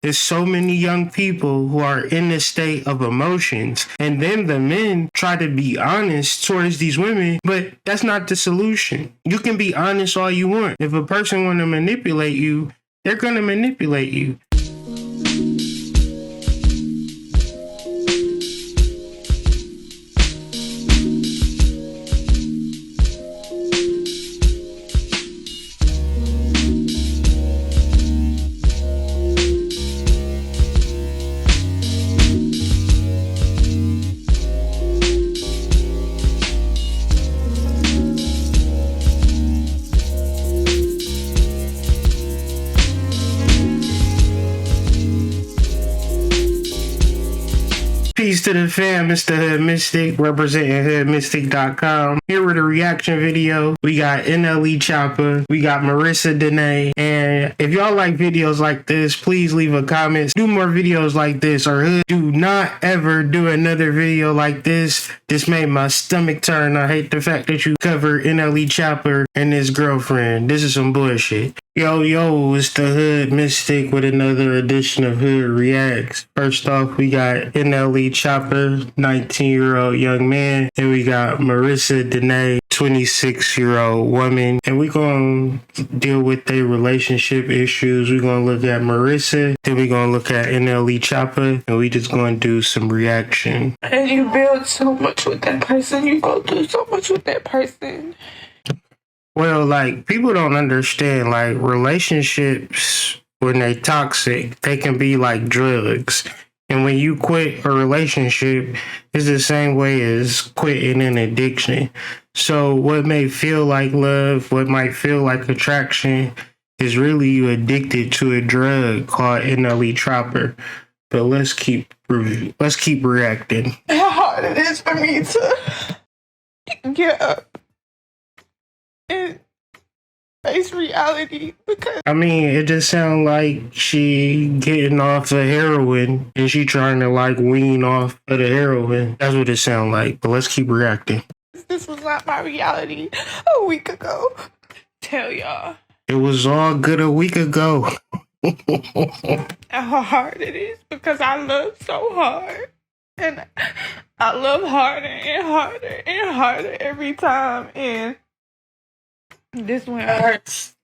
There's so many young people who are in this state of emotions, and then the men try to be honest towards these women, but that's not the solution. You can be honest all you want. If a person want to manipulate you, they're going to manipulate you. Peace to the fam, Mr. Hood Mystic, representing hoodmystic.com. Here with a reaction video. We got NLE Choppa, we got Marissa Danae, and if y'all like videos like this, please leave a comment. Do more videos like this, or Hood, do not ever do another video like this. This made my stomach turn. I hate the fact that you cover NLE Choppa and his girlfriend. This is some bullshit. Yo, it's the Hood Mystic with another edition of Hood Reacts. First off, we got NLE Choppa, 19-year-old young man, and we got Marissa Danae, 26-year-old woman, and we're going to deal with their relationship issues. We're going to look at Marissa, then we're going to look at NLE Choppa, and we just going to do some reaction. And you build so much with that person, you go through so much with that person. Well, like, people don't understand, like, relationships, when they toxic, they can be like drugs. And when you quit a relationship, it's the same way as quitting an addiction. So what may feel like love, what might feel like attraction, is really you addicted to a drug called NLE Choppa. But let's keep reacting. How hard it is for me to get up and face reality, because I mean, it just sounds like she getting off of heroin and she trying to like wean off of the heroin. That's what it sounds like. But let's keep reacting. this was not my reality a week ago. Tell y'all It was all good a week ago. how hard it is, because I love so hard, and I love harder and harder and harder every time, and this one hurts.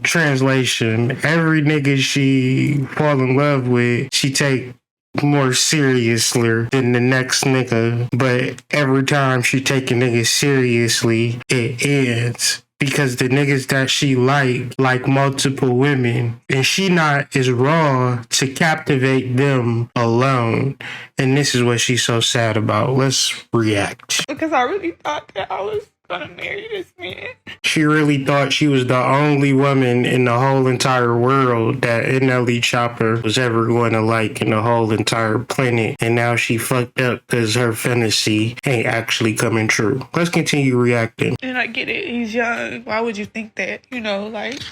Translation: every nigga she fall in love with, she take more seriously than the next nigga. But every time she take a nigga seriously, it ends. Because the niggas that she like multiple women, and she not as raw to captivate them alone. And this is what she's so sad about. Let's react. Because I really thought that I was gonna marry this man. She really thought she was the only woman in the whole entire world that NLE Choppa was ever going to like in the whole entire planet. And now she fucked up because her fantasy ain't actually coming true. Let's continue reacting. And I get it, he's young. Why would you think that? You know, like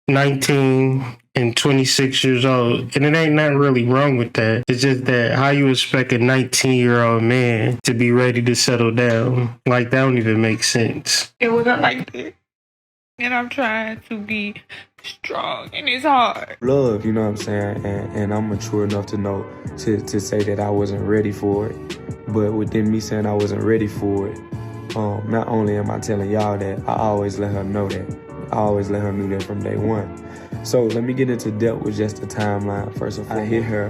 19 and 26 years old, and it ain't nothing really wrong with that. It's just that how you expect a 19-year-old man to be ready to settle down? Like, that don't even make sense. it wasn't like this. And I'm trying to be strong, and it's hard. Love, you know what I'm saying? And I'm mature enough to know to say that I wasn't ready for it. But within me saying I wasn't ready for it, not only am I telling y'all that, I always let her know that. I always let her know that from day one. So let me get into depth with just the timeline. First of all, I hit her,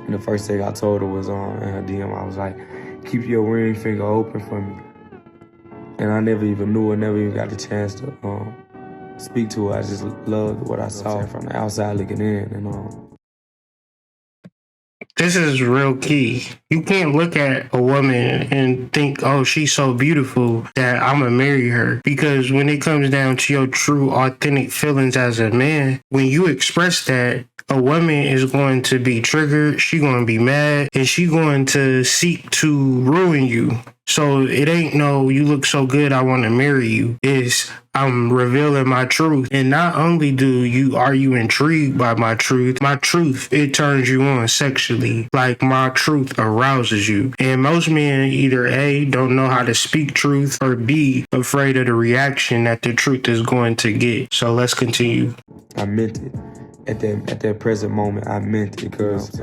and the first thing I told her was in her DM, I was like, keep your ring finger open for me. And I never even knew her, never even got the chance to speak to her. I just loved what I saw from the outside looking in. And This is real key. You can't look at a woman and think, oh, she's so beautiful that I'm gonna marry her. Because when it comes down to your true, authentic feelings as a man, when you express that, a woman is going to be triggered, she going to be mad, and she going to seek to ruin you. So it ain't no, you look so good, I want to marry you. It's, I'm revealing my truth. And not only are you intrigued by my truth, it turns you on sexually. Like, my truth arouses you. And most men either A, don't know how to speak truth, or B, afraid of the reaction that the truth is going to get. So let's continue. I meant it. at that present moment, I meant it, because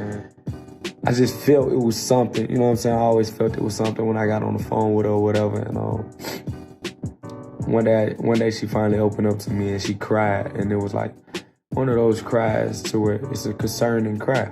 I just felt it was something. You know what I'm saying? I always felt it was something when I got on the phone with her or whatever. And one day she finally opened up to me and she cried, and it was like one of those cries to where it's a concerning cry.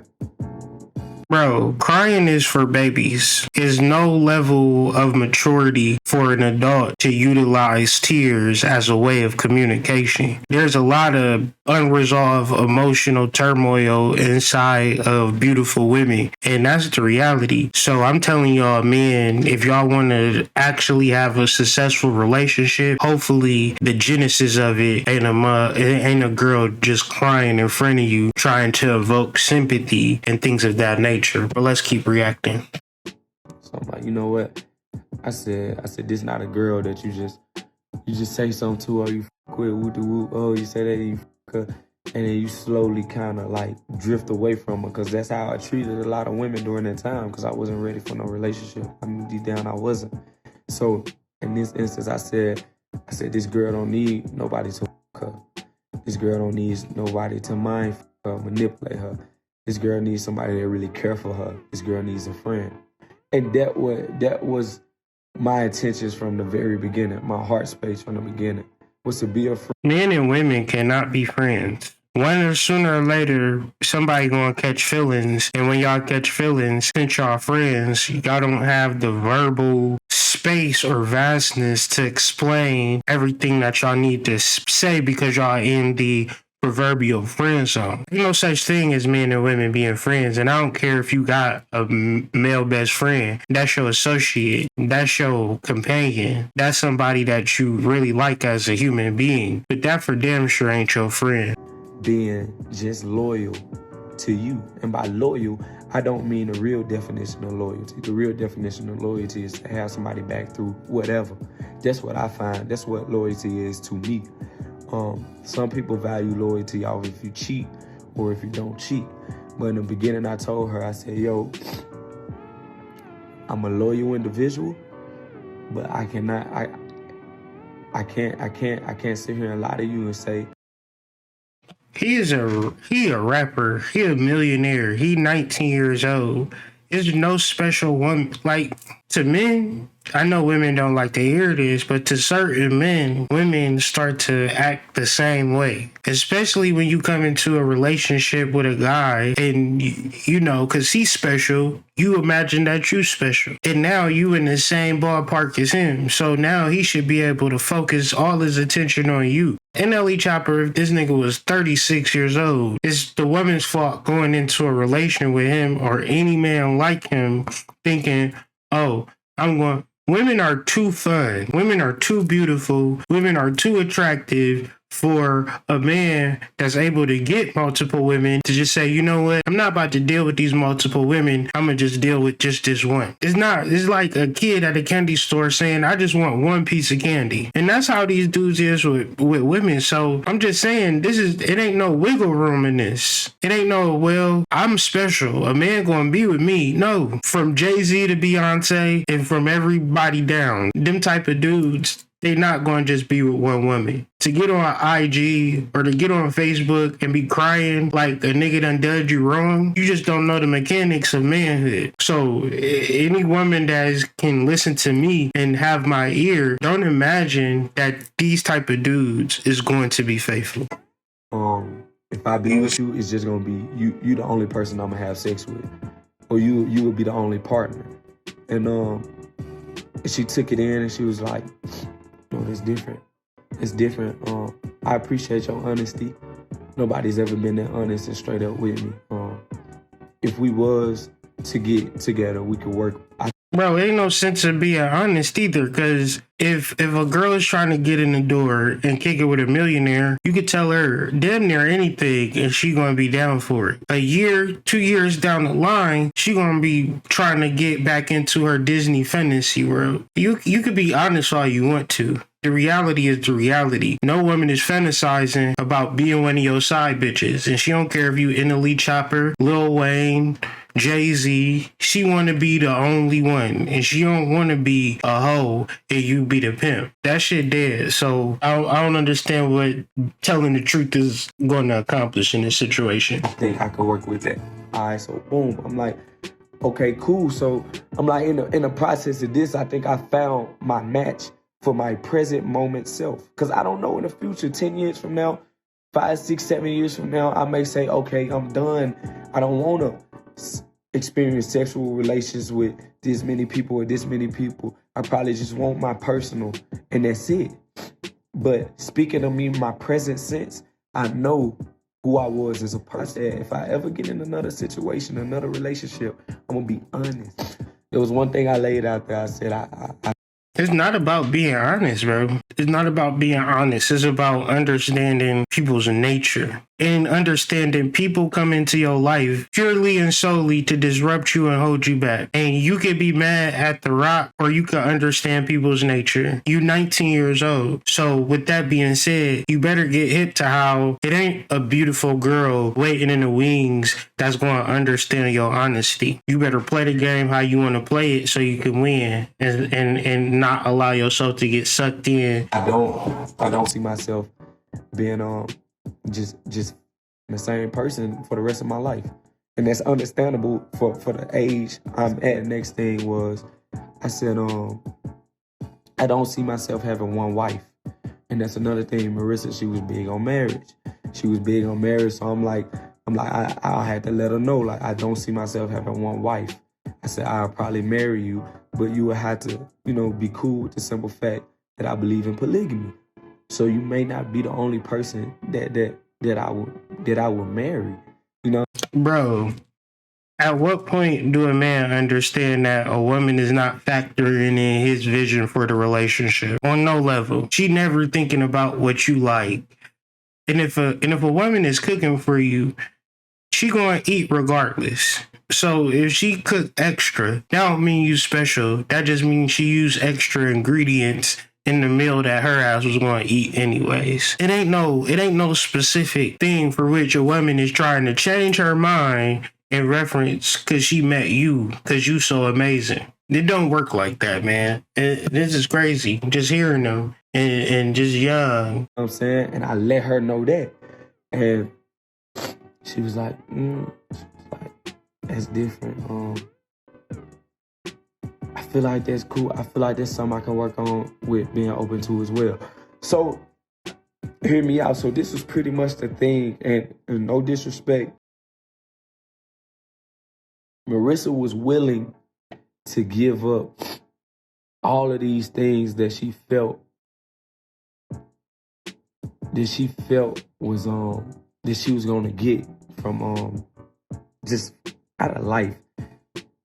Bro, crying is for babies. There's no level of maturity for an adult to utilize tears as a way of communication. There's a lot of unresolved emotional turmoil inside of beautiful women, and that's the reality. So I'm telling y'all, men, if y'all want to actually have a successful relationship, hopefully the genesis of it ain't a girl just crying in front of you trying to evoke sympathy and things of that nature. But let's keep reacting. So I'm like, you know what? I said, this not a girl that you just say something to, or you quit woo de woo. Oh, you say that, you her, and then you slowly kind of like drift away from her, because that's how I treated a lot of women during that time, because I wasn't ready for no relationship. I mean, deep down I wasn't. So in this instance, I said, this girl don't need nobody to her. This girl don't need nobody to mind her, manipulate her. This girl needs somebody that really care for her. This girl needs a friend. And that was my intentions from the very beginning. My heart space from the beginning was to be a friend. Men and women cannot be friends. Sooner or later, somebody gonna catch feelings. And when y'all catch feelings, since y'all friends, y'all don't have the verbal space or vastness to explain everything that y'all need to say, because y'all in the proverbial friend zone. There's no such thing as men and women being friends, and I don't care if you got a male best friend. That's your associate. That's your companion. That's somebody that you really like as a human being. But that for damn sure ain't your friend. Being just loyal to you. And by loyal, I don't mean the real definition of loyalty. The real definition of loyalty is to have somebody back through whatever. That's what I find. That's what loyalty is to me. Some people value loyalty off if you cheat or if you don't cheat. But in the beginning, I told her, I said, yo, I'm a loyal individual, but I can't sit here and lie to you and say, he a rapper. He a millionaire. He 19 years old. There's no special woman. Like, to men, I know women don't like to hear this, but to certain men, women start to act the same way. Especially when you come into a relationship with a guy and, you know, because he's special, you imagine that you special. And now you in the same ballpark as him. So now he should be able to focus all his attention on you. NLE Chopper, if this nigga was 36 years old, it's the woman's fault going into a relation with him or any man like him thinking, oh, women are too fun. Women are too beautiful. Women are too attractive for a man that's able to get multiple women to just say, you know what? I'm not about to deal with these multiple women. I'm going to just deal with just this one. It's like a kid at a candy store saying, I just want one piece of candy. And that's how these dudes is with women. So I'm just saying, it ain't no wiggle room in this. It ain't no, well, I'm special. A man going to be with me. No, from Jay-Z to Beyonce and from everybody down, them type of dudes, they not going to just be with one woman. To get on IG or to get on Facebook and be crying like a nigga done did you wrong, you just don't know the mechanics of manhood. So any woman that can listen to me and have my ear, don't imagine that these type of dudes is going to be faithful. If I be with you, it's just going to be you the only person I'm going to have sex with. Or you would be the only partner. And she took it in and she was like, no, it's different. It's different. I appreciate your honesty. Nobody's ever been that honest and straight up with me. If we was to get together, we could work. Bro, ain't no sense of being honest either, because if a girl is trying to get in the door and kick it with a millionaire, you could tell her damn near anything and she gonna be down for it. A year, 2 years down the line, she gonna be trying to get back into her Disney fantasy world. You could be honest all you want to. The reality is the reality. No woman is fantasizing about being one of your side bitches. And she don't care if you NLE Chopper, Lil Wayne, Jay-Z. She want to be the only one, and she don't want to be a hoe and you be the pimp. That shit dead. So I don't understand what telling the truth is going to accomplish in this situation. I think I could work with that. All right, so boom, I'm like, okay, cool. So I'm like, in the process of this, I think I found my match for my present moment self. Because I don't know in the future, 10 years from now, 5, 6, 7 years from now, I may say, okay, I'm done. I don't want to experience sexual relations with this many people or this many people. I probably just want my personal, and that's it. But speaking of me, my present sense, I know who I was as a person. If I ever get in another situation, another relationship, I'm going to be honest. There was one thing I laid out there. I said, It's not about being honest, bro. It's not about being honest. It's about understanding people's nature and understanding people come into your life purely and solely to disrupt you and hold you back. And you could be mad at The Rock, or you could understand people's nature. You 19 years old. So with that being said, you better get hip to how it ain't a beautiful girl waiting in the wings that's going to understand your honesty. You better play the game how you want to play it so you can win and not allow yourself to get sucked in. I don't see myself being just the same person for the rest of my life. And that's understandable for the age I'm at. Next thing was, I said, I don't see myself having one wife. And that's another thing. Marissa, she was big on marriage. So I'm like, I had to let her know, like, I don't see myself having one wife. I said, I'll probably marry you, but you would have to, be cool with the simple fact that I believe in polygamy. So you may not be the only person that I would marry, Bro, at what point do a man understand that a woman is not factoring in his vision for the relationship? On no level. She never thinking about what you like. And if a woman is cooking for you, she gonna eat regardless. So if she cook extra, that don't mean you special. That just means she used extra ingredients in the meal that her ass was going to eat anyways. It ain't no specific thing for which a woman is trying to change her mind in reference because she met you, because you so amazing. It don't work like that, man. This is crazy. Just hearing them and just young. You know what I'm saying? And I let her know that. And she was like, that's different. I feel like that's cool. I feel like that's something I can work on with being open to as well. So, hear me out. So this was pretty much the thing, and no disrespect, Marissa was willing to give up all of these things that she felt was that she was gonna get from just out of life.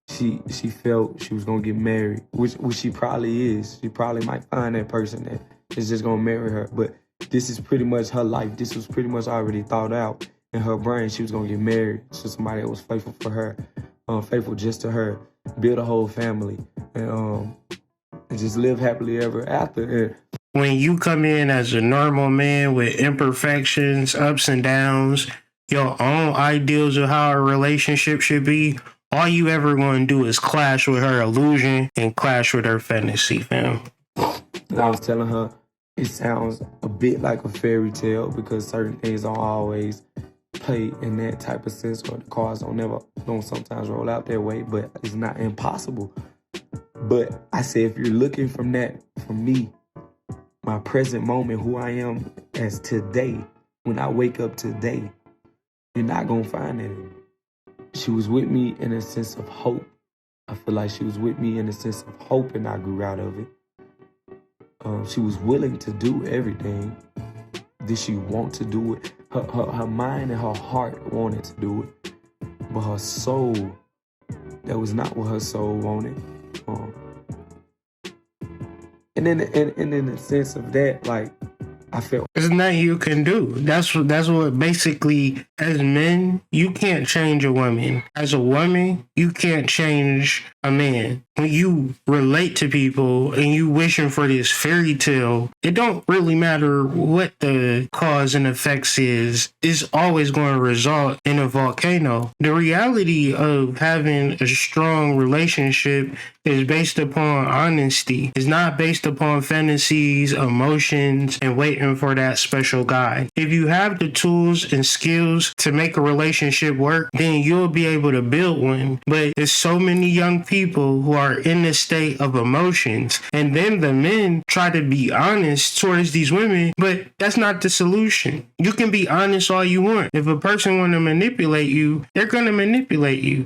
She felt she was gonna get married, which she probably is. She probably might find that person that is just gonna marry her. But this is pretty much her life. This was pretty much already thought out in her brain. She was gonna get married to somebody that was faithful for her, faithful just to her, build a whole family, and just live happily ever after. And when you come in as a normal man with imperfections, ups and downs, your own ideals of how a relationship should be, all you ever going to do is clash with her illusion and clash with her fantasy, fam. And I was telling her, it sounds a bit like a fairy tale because certain things don't always play in that type of sense, or the cards don't sometimes roll out that way, but it's not impossible. But I said, if you're looking from me, my present moment, who I am as today, when I wake up today, you're not going to find it. She was with me in a sense of hope. I feel like she was with me in a sense of hope, and I grew out of it. She was willing to do everything. Did she want to do it? Her mind and her heart wanted to do it. But her soul, that was not what her soul wanted. And in the sense of that, like, I felt there's nothing you can do. That's what basically, as men, you can't change a woman. As a woman, you can't change a man. when you relate to people and you wishing for this fairy tale, it don't really matter what the cause and effects is. It's always going to result in a volcano. The reality of having a strong relationship is based upon honesty. It's not based upon fantasies, emotions, and waiting for that special guy. If you have the tools and skills to make a relationship work, then you'll be able to build one. But there's so many young people who are in this state of emotions, and then the men try to be honest towards these women, but that's not the solution. You can be honest all you want. If a person want to manipulate you, they're going to manipulate you.